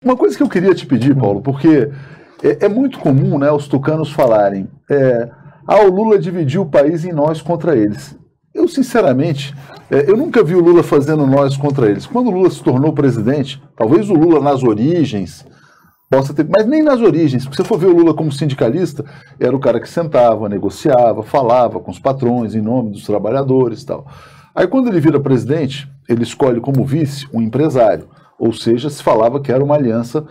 Uma coisa que eu queria te pedir, Paulo, porque é muito comum, né, os tucanos falarem o Lula dividiu o país em nós contra eles. Eu, sinceramente, eu nunca vi o Lula fazendo nós contra eles. Quando o Lula se tornou presidente, talvez o Lula nas origens possa ter, mas nem nas origens, porque se você for ver o Lula como sindicalista, era o cara que sentava, negociava, falava com os patrões em nome dos trabalhadores e tal. Aí quando ele vira presidente, ele escolhe como vice um empresário, ou seja, se falava que era uma aliança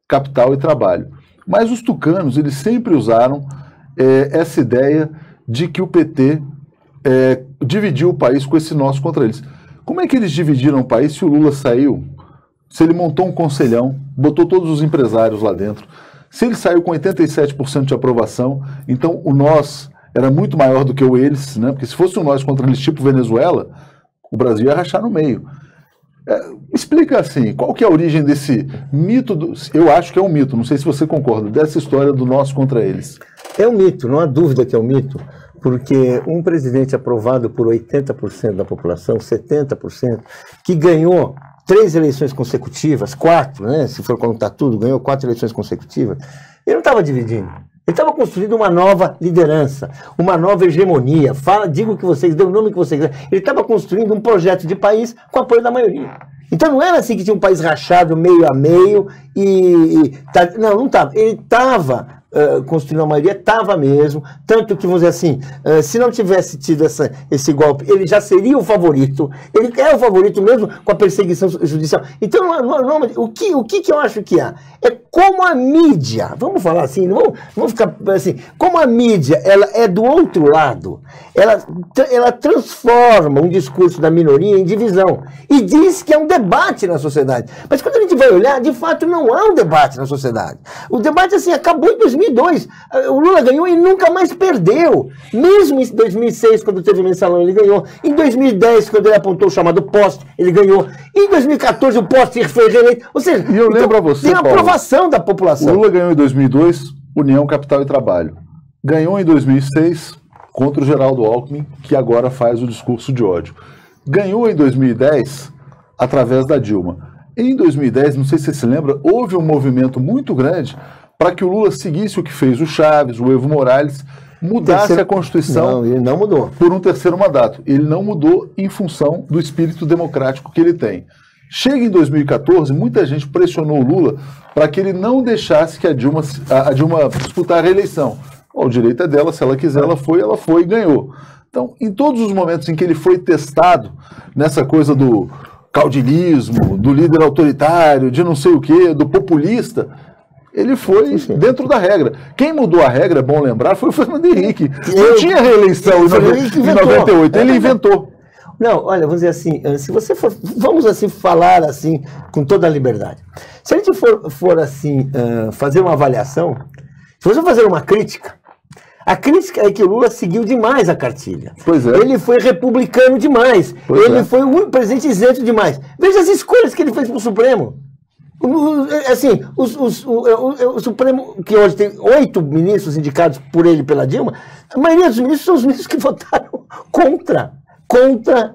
capital e trabalho. Mas os tucanos, eles sempre usaram essa ideia de que o PT dividiu o país com esse nós contra eles. Como é que eles dividiram o país se o Lula saiu, se ele montou um conselhão, botou todos os empresários lá dentro, se ele saiu com 87% de aprovação, então o nós era muito maior do que o eles, né? Porque se fosse um nós contra eles tipo Venezuela, o Brasil ia rachar no meio. Explica assim, qual que é a origem desse mito, eu acho que é um mito, não sei se você concorda, dessa história do nós contra eles. É um mito, não há dúvida que é um mito, porque um presidente aprovado por 80% da população, 70%, que ganhou 3 eleições consecutivas, 4, né, se for contar tudo, ganhou 4 eleições consecutivas, ele não estava dividindo. Ele estava construindo uma nova liderança, uma nova hegemonia. Diga o que vocês, dê o nome que vocês quiserem. Ele estava construindo um projeto de país com apoio da maioria. Então não era assim que tinha um país rachado meio a meio não estava. Ele estava construindo a maioria, estava mesmo, tanto que, vamos dizer assim, se não tivesse tido esse golpe, ele já seria o favorito, ele é o favorito mesmo com a perseguição judicial. Então, o que eu acho que há? É como a mídia, vamos falar assim, não vamos ficar assim, como a mídia, ela é do outro lado, ela transforma um discurso da minoria em divisão, e diz que é um debate na sociedade. Mas quando a gente vai olhar, de fato, não há um debate na sociedade. O debate, assim, acabou em 2002. O Lula ganhou e nunca mais perdeu. Mesmo em 2006, quando teve o mensalão, ele ganhou. Em 2010, quando ele apontou o chamado poste, ele ganhou. Em 2014, o poste foi reeleito. Ou seja, e eu lembro a você, tem a aprovação da população. O Lula ganhou em 2002, União, Capital e Trabalho. Ganhou em 2006 contra o Geraldo Alckmin, que agora faz o discurso de ódio. Ganhou em 2010 através da Dilma. Em 2010, não sei se você se lembra, houve um movimento muito grande para que o Lula seguisse o que fez o Chaves, o Evo Morales, mudasse a Constituição. Não, ele não mudou. Por um terceiro mandato. Ele não mudou em função do espírito democrático que ele tem. Chega em 2014, muita gente pressionou o Lula para que ele não deixasse que a Dilma disputar a reeleição. O direito é dela, se ela quiser, ela foi e ganhou. Então, em todos os momentos em que ele foi testado nessa coisa do caudilismo, do líder autoritário, de não sei o quê, do populista, ele foi dentro da regra. Quem mudou a regra, é bom lembrar, foi o Fernando Henrique. Não tinha reeleição em 98, ele inventou. Não, olha, vamos dizer assim, se você for, vamos assim falar assim com toda a liberdade. Se a gente for assim fazer uma avaliação, se você fazer uma crítica, a crítica é que o Lula seguiu demais a cartilha. Pois é. Ele foi republicano demais. Ele foi um presidente isento demais. Veja as escolhas que ele fez para o Supremo. Assim, o Supremo, que hoje tem 8 ministros indicados por ele e pela Dilma, a maioria dos ministros são os ministros que votaram contra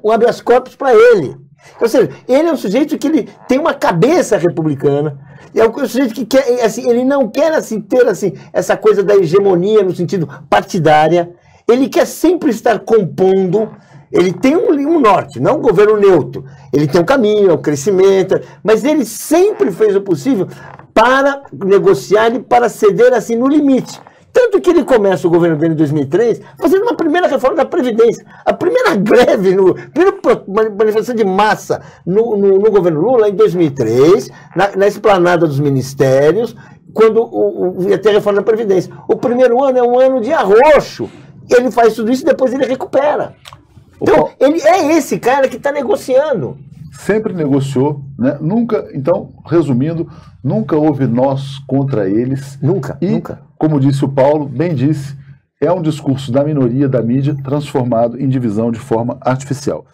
o habeas corpus para ele. Ou seja, ele é um sujeito que ele tem uma cabeça republicana, é um sujeito que quer, assim, ele não quer assim, ter assim, essa coisa da hegemonia no sentido partidária, ele quer sempre estar compondo. Ele tem um norte, não um governo neutro. Ele tem um caminho, um crescimento, mas ele sempre fez o possível para negociar e para ceder assim no limite. Tanto que ele começa o governo dele em 2003 fazendo uma primeira reforma da Previdência. A primeira greve, a primeira manifestação de massa no governo Lula em 2003, na esplanada dos ministérios, quando ia ter a reforma da Previdência. O primeiro ano é um ano de arroxo. Ele faz tudo isso e depois ele recupera. Então, ele é esse cara que está negociando. Sempre negociou, né? Nunca, então, resumindo, nunca houve nós contra eles. Nunca, nunca. Como disse o Paulo, bem disse, é um discurso da minoria da mídia transformado em divisão de forma artificial.